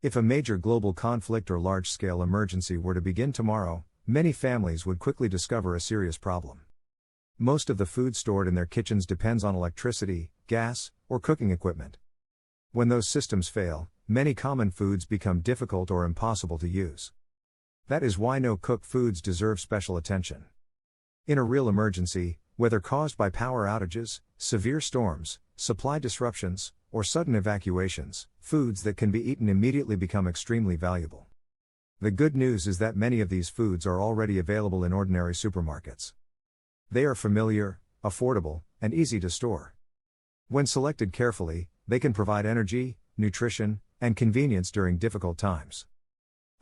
If a major global conflict or large-scale emergency were to begin tomorrow, many families would quickly discover a serious problem. Most of the food stored in their kitchens depends on electricity, gas, or cooking equipment. When those systems fail, many common foods become difficult or impossible to use. That is why no-cook foods deserve special attention. In a real emergency, whether caused by power outages, severe storms, supply disruptions, or sudden evacuations, foods that can be eaten immediately become extremely valuable. The good news is that many of these foods are already available in ordinary supermarkets. They are familiar, affordable, and easy to store. When selected carefully, they can provide energy, nutrition, and convenience during difficult times.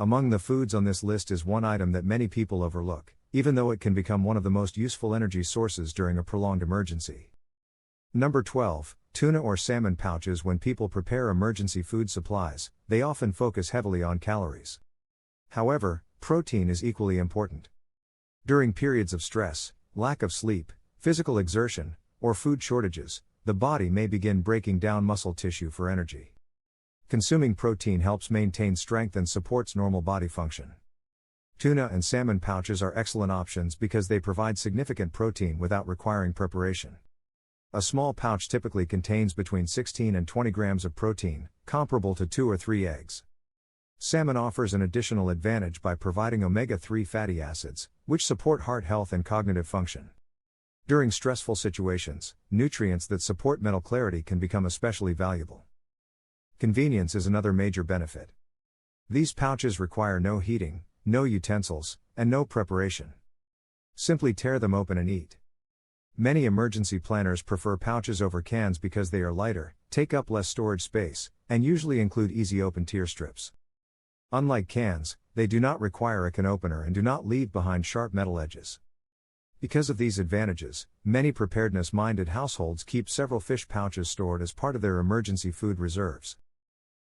Among the foods on this list is one item that many people overlook, even though it can become one of the most useful energy sources during a prolonged emergency. Number 12, tuna or salmon pouches. When people prepare emergency food supplies, they often focus heavily on calories. However, protein is equally important. During periods of stress, lack of sleep, physical exertion, or food shortages, the body may begin breaking down muscle tissue for energy. Consuming protein helps maintain strength and supports normal body function. Tuna and salmon pouches are excellent options because they provide significant protein without requiring preparation. A small pouch typically contains between 16 and 20 grams of protein, comparable to 2 or 3 eggs. Salmon offers an additional advantage by providing omega-3 fatty acids, which support heart health and cognitive function. During stressful situations, nutrients that support mental clarity can become especially valuable. Convenience is another major benefit. These pouches require no heating, no utensils, and no preparation. Simply tear them open and eat. Many emergency planners prefer pouches over cans because they are lighter, take up less storage space, and usually include easy open tear strips. Unlike cans, they do not require a can opener and do not leave behind sharp metal edges. Because of these advantages, many preparedness-minded households keep several fish pouches stored as part of their emergency food reserves.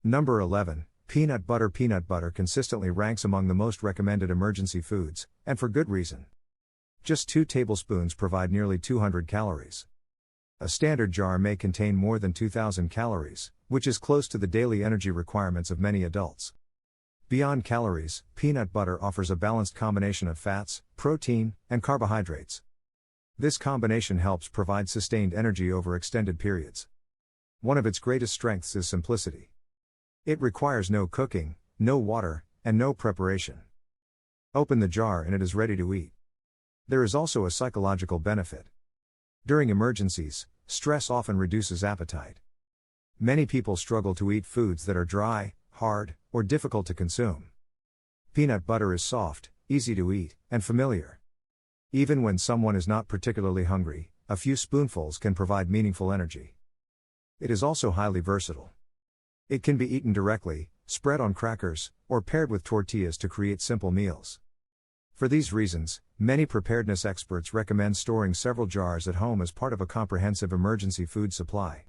Number 11, peanut butter. Peanut butter consistently ranks among the most recommended emergency foods, and for good reason. Just 2 tablespoons provide nearly 200 calories. A standard jar may contain more than 2,000 calories, which is close to the daily energy requirements of many adults. Beyond calories, peanut butter offers a balanced combination of fats, protein, and carbohydrates. This combination helps provide sustained energy over extended periods. One of its greatest strengths is simplicity. It requires no cooking, no water, and no preparation. Open the jar and it is ready to eat. There is also a psychological benefit. During emergencies, stress often reduces appetite. Many people struggle to eat foods that are dry, hard, or difficult to consume. Peanut butter is soft, easy to eat, and familiar. Even when someone is not particularly hungry, a few spoonfuls can provide meaningful energy. It is also highly versatile. It can be eaten directly, spread on crackers, or paired with tortillas to create simple meals. For these reasons, many preparedness experts recommend storing several jars at home as part of a comprehensive emergency food supply.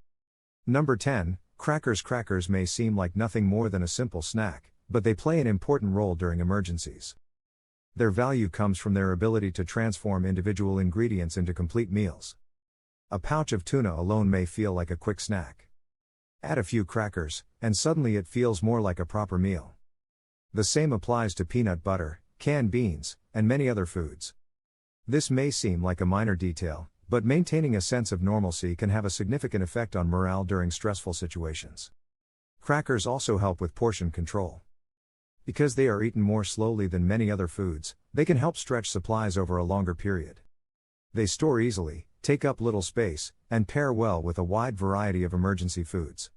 Number 10, crackers. Crackers may seem like nothing more than a simple snack, but they play an important role during emergencies. Their value comes from their ability to transform individual ingredients into complete meals. A pouch of tuna alone may feel like a quick snack. Add a few crackers, and suddenly it feels more like a proper meal. The same applies to peanut butter, canned beans, and many other foods. This may seem like a minor detail, but maintaining a sense of normalcy can have a significant effect on morale during stressful situations. Crackers also help with portion control. Because they are eaten more slowly than many other foods, they can help stretch supplies over a longer period. They store easily, take up little space, and pair well with a wide variety of emergency foods.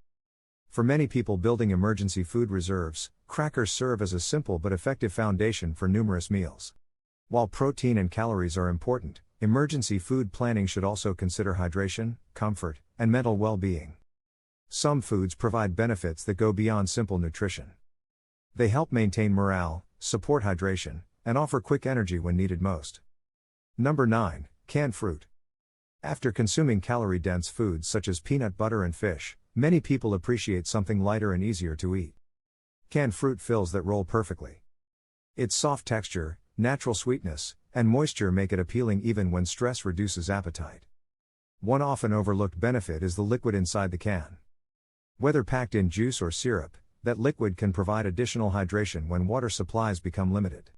For many people building emergency food reserves, crackers serve as a simple but effective foundation for numerous meals. While protein and calories are important, emergency food planning should also consider hydration, comfort, and mental well-being. Some foods provide benefits that go beyond simple nutrition. They help maintain morale, support hydration, and offer quick energy when needed most. Number 9, canned fruit. After consuming calorie-dense foods such as peanut butter and fish, many people appreciate something lighter and easier to eat. Canned fruit fills that role perfectly. Its soft texture, natural sweetness, and moisture make it appealing even when stress reduces appetite. One often overlooked benefit is the liquid inside the can. Whether packed in juice or syrup, that liquid can provide additional hydration when water supplies become limited.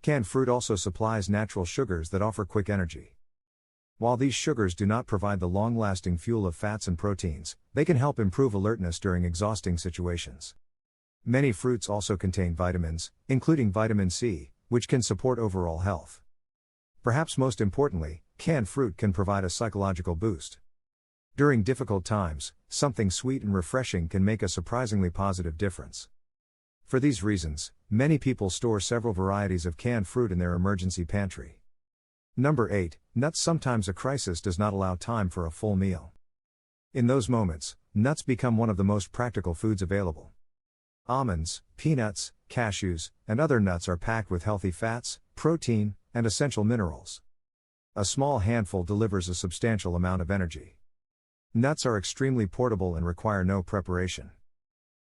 Canned fruit also supplies natural sugars that offer quick energy. While these sugars do not provide the long-lasting fuel of fats and proteins, they can help improve alertness during exhausting situations. Many fruits also contain vitamins, including vitamin C, which can support overall health. Perhaps most importantly, canned fruit can provide a psychological boost. During difficult times, something sweet and refreshing can make a surprisingly positive difference. For these reasons, many people store several varieties of canned fruit in their emergency pantry. Number 8, nuts. Sometimes a crisis does not allow time for a full meal. In those moments, nuts become one of the most practical foods available. Almonds, peanuts, cashews, and other nuts are packed with healthy fats, protein, and essential minerals. A small handful delivers a substantial amount of energy. Nuts are extremely portable and require no preparation.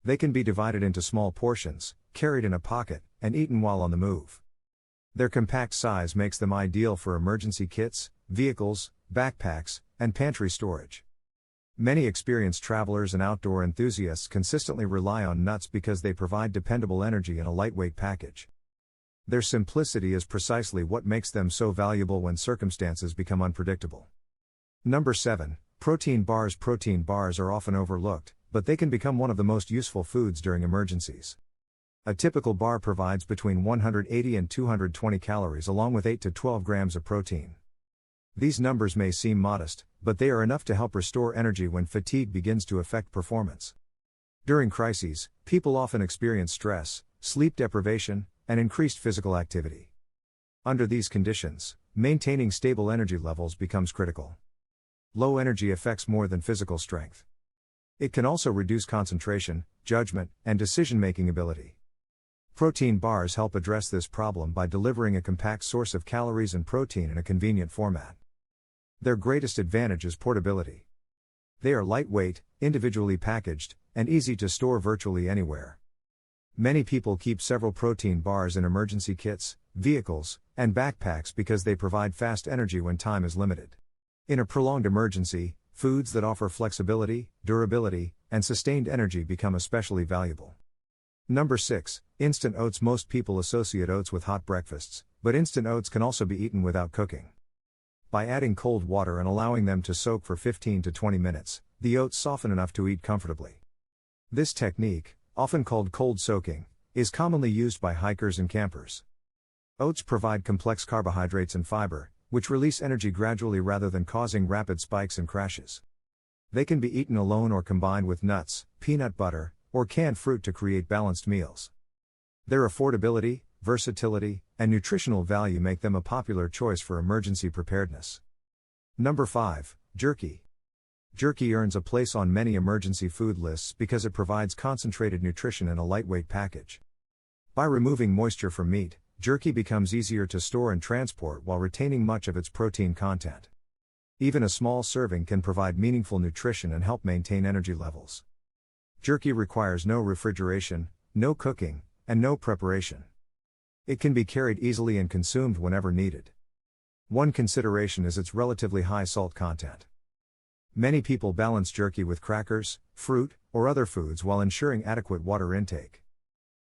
They can be divided into small portions, carried in a pocket, and eaten while on the move. Their compact size makes them ideal for emergency kits, vehicles, backpacks, and pantry storage. Many experienced travelers and outdoor enthusiasts consistently rely on nuts because they provide dependable energy in a lightweight package. Their simplicity is precisely what makes them so valuable when circumstances become unpredictable. Number 7, protein bars. Protein bars are often overlooked, but they can become one of the most useful foods during emergencies. A typical bar provides between 180 and 220 calories along with 8 to 12 grams of protein. These numbers may seem modest, but they are enough to help restore energy when fatigue begins to affect performance. During crises, people often experience stress, sleep deprivation, and increased physical activity. Under these conditions, maintaining stable energy levels becomes critical. Low energy affects more than physical strength. It can also reduce concentration, judgment, and decision-making ability. Protein bars help address this problem by delivering a compact source of calories and protein in a convenient format. Their greatest advantage is portability. They are lightweight, individually packaged, and easy to store virtually anywhere. Many people keep several protein bars in emergency kits, vehicles, and backpacks because they provide fast energy when time is limited. In a prolonged emergency, foods that offer flexibility, durability, and sustained energy become especially valuable. Number 6, instant oats. Most people associate oats with hot breakfasts, but instant oats can also be eaten without cooking. By adding cold water and allowing them to soak for 15 to 20 minutes, the oats soften enough to eat comfortably. This technique, often called cold soaking, is commonly used by hikers and campers. Oats provide complex carbohydrates and fiber, which release energy gradually rather than causing rapid spikes and crashes. They can be eaten alone or combined with nuts, peanut butter, or canned fruit to create balanced meals. Their affordability, versatility, and nutritional value make them a popular choice for emergency preparedness. Number 5, jerky. Jerky earns a place on many emergency food lists because it provides concentrated nutrition in a lightweight package. By removing moisture from meat, jerky becomes easier to store and transport while retaining much of its protein content. Even a small serving can provide meaningful nutrition and help maintain energy levels. Jerky requires no refrigeration, no cooking, and no preparation. It can be carried easily and consumed whenever needed. One consideration is its relatively high salt content. Many people balance jerky with crackers, fruit, or other foods while ensuring adequate water intake.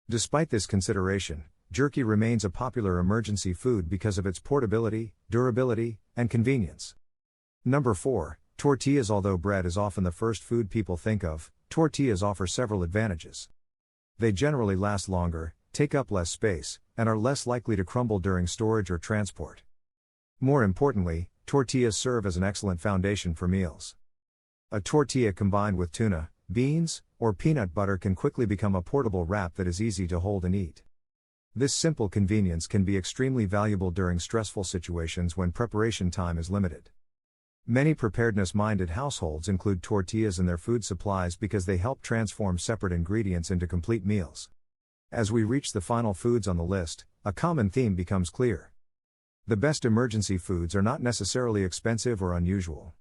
Despite this consideration, jerky remains a popular emergency food because of its portability, durability, and convenience. Number 4, tortillas. Although bread is often the first food people think of, tortillas offer several advantages. They generally last longer, take up less space, and are less likely to crumble during storage or transport. More importantly, tortillas serve as an excellent foundation for meals. A tortilla combined with tuna, beans, or peanut butter can quickly become a portable wrap that is easy to hold and eat. This simple convenience can be extremely valuable during stressful situations when preparation time is limited. Many preparedness-minded households include tortillas in their food supplies because they help transform separate ingredients into complete meals. As we reach the final foods on the list, a common theme becomes clear. The best emergency foods are not necessarily expensive or unusual.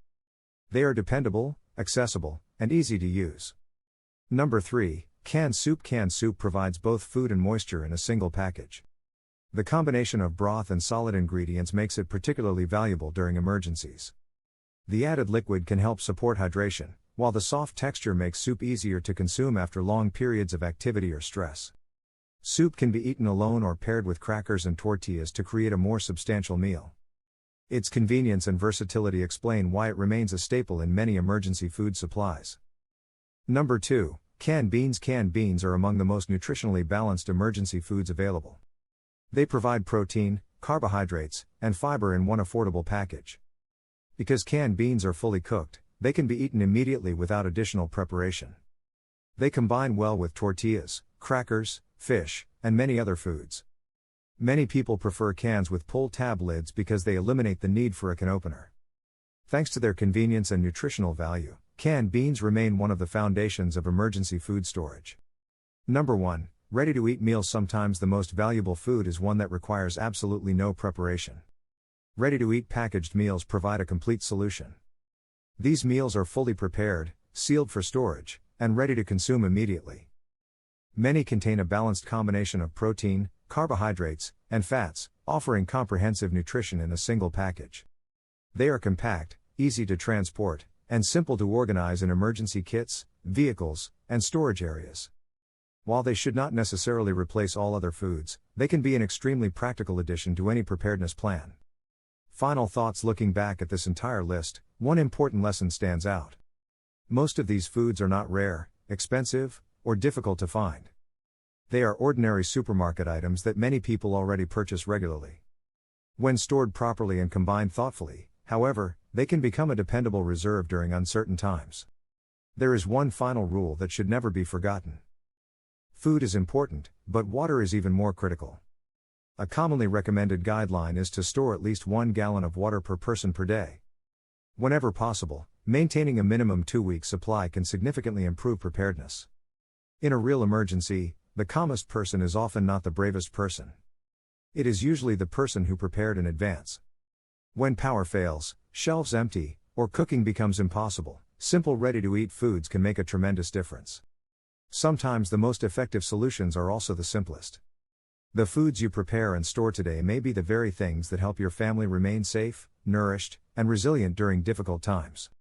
They are dependable, accessible, and easy to use. Number 3, canned soup. Canned soup provides both food and moisture in a single package. The combination of broth and solid ingredients makes it particularly valuable during emergencies. The added liquid can help support hydration, while the soft texture makes soup easier to consume after long periods of activity or stress. Soup can be eaten alone or paired with crackers and tortillas to create a more substantial meal. Its convenience and versatility explain why it remains a staple in many emergency food supplies. Number 2. Canned beans. Canned beans are among the most nutritionally balanced emergency foods available. They provide protein, carbohydrates, and fiber in one affordable package. Because canned beans are fully cooked, they can be eaten immediately without additional preparation. They combine well with tortillas, crackers, fish, and many other foods. Many people prefer cans with pull-tab lids because they eliminate the need for a can opener. Thanks to their convenience and nutritional value, canned beans remain one of the foundations of emergency food storage. Number 1. Ready-to-eat meals. Sometimes the most valuable food is one that requires absolutely no preparation. Ready-to-eat packaged meals provide a complete solution. These meals are fully prepared, sealed for storage, and ready to consume immediately. Many contain a balanced combination of protein, carbohydrates, and fats, offering comprehensive nutrition in a single package. They are compact, easy to transport, and simple to organize in emergency kits, vehicles, and storage areas. While they should not necessarily replace all other foods, they can be an extremely practical addition to any preparedness plan. Final thoughts. Looking back at this entire list, one important lesson stands out. Most of these foods are not rare, expensive, or difficult to find. They are ordinary supermarket items that many people already purchase regularly. When stored properly and combined thoughtfully, however, they can become a dependable reserve during uncertain times. There is one final rule that should never be forgotten. Food is important, but water is even more critical. A commonly recommended guideline is to store at least 1 gallon of water per person per day. Whenever possible, maintaining a minimum 2-week supply can significantly improve preparedness. In a real emergency, the calmest person is often not the bravest person. It is usually the person who prepared in advance. When power fails, shelves empty, or cooking becomes impossible, simple ready-to-eat foods can make a tremendous difference. Sometimes the most effective solutions are also the simplest. The foods you prepare and store today may be the very things that help your family remain safe, nourished, and resilient during difficult times.